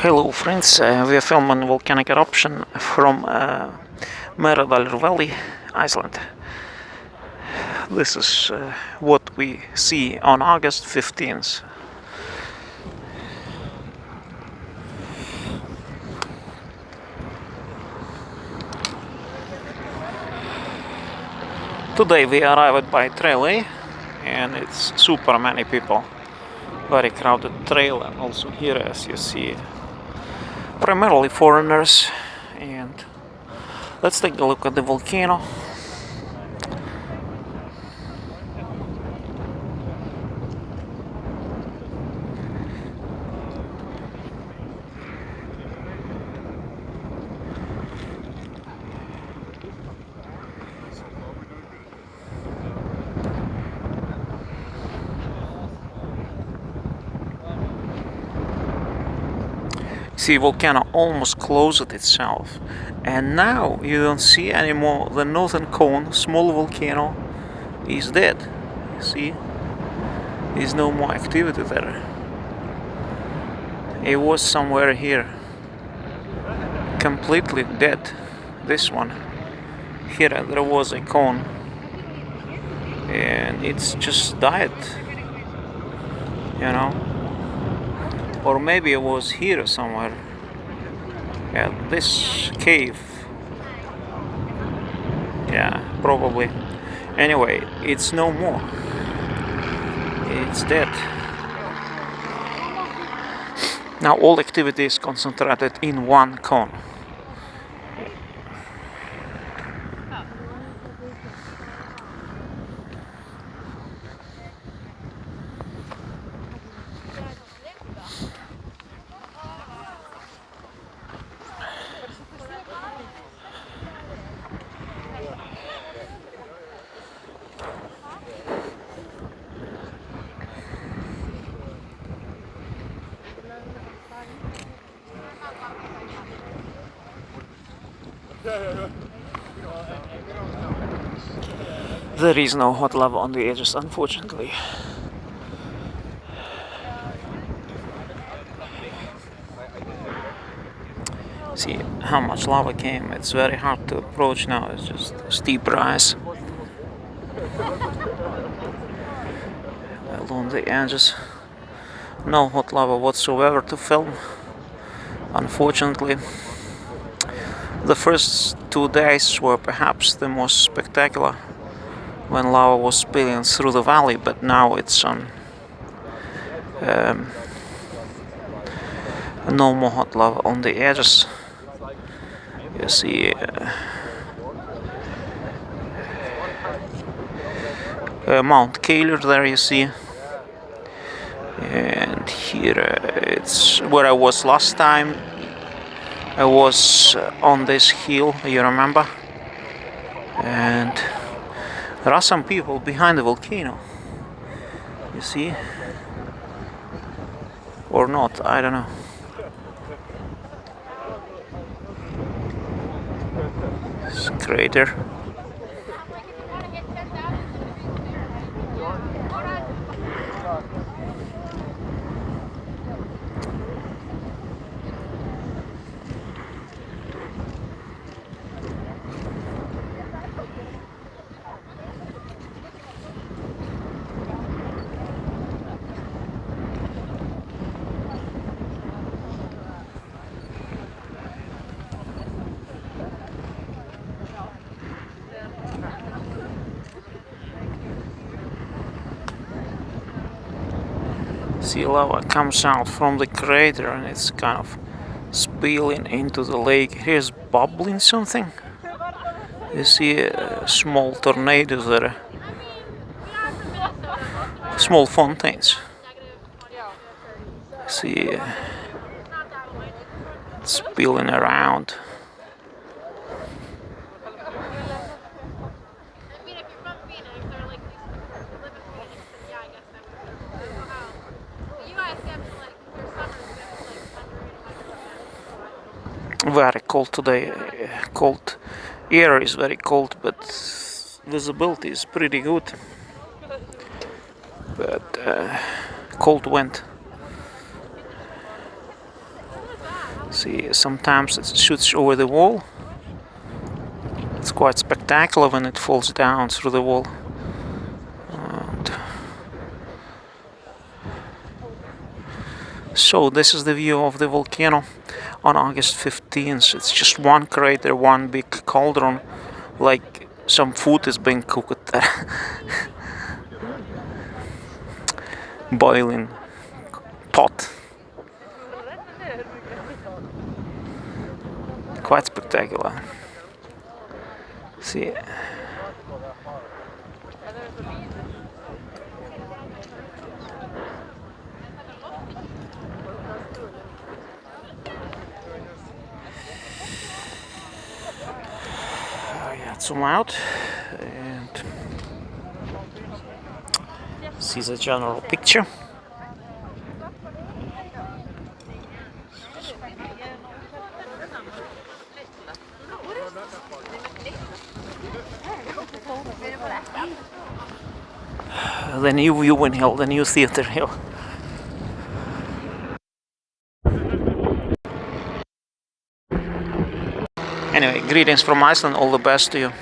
Hello friends, we are filming Volcanic Eruption from Meradalir Valley, Iceland. This is what we see on August 15th. Today we arrived by trail A and it's super many people. Very crowded trail, and also here, as you see, primarily foreigners. And let's take a look at the volcano. See, volcano almost closed itself, and now you don't see anymore the northern cone. Small volcano is dead. See, there's no more activity there. It was somewhere here, completely dead. This one here, there was a cone, and it's just died, you know. Or maybe it was here somewhere at this cave. Yeah, probably. Anyway, it's no more. It's dead. Now all activity is concentrated in one cone. There is no hot lava on the edges, unfortunately. See how much lava came. It's very hard to approach now. It's just a steep rise along the edges. No hot lava whatsoever to film, unfortunately. The first 2 days were perhaps the most spectacular, when lava was spilling through the valley, but now it's on no more hot lava on the edges. You see Mount Kaler there, you see, and here it's where I was last time. I was on this hill, you remember, and there are some people behind the volcano, you see, or not, I don't know. It's a crater. See, lava comes out from the crater and it's kind of spilling into the lake. Here's bubbling something. You see a small tornadoes there, small fountains. See, it's spilling around. Very cold today. Cold air is very cold, but visibility is pretty good. But cold wind. See, sometimes it shoots over the wall. It's quite spectacular when it falls down through the wall. And so this is the view of the volcano on August 15th. It's just one crater, one big cauldron, like some food is being cooked there. Boiling pot. Quite spectacular. See. Yeah, zoom out and see the general picture. The new viewing hill, the new theater hill. Anyway, greetings from Iceland, all the best to you.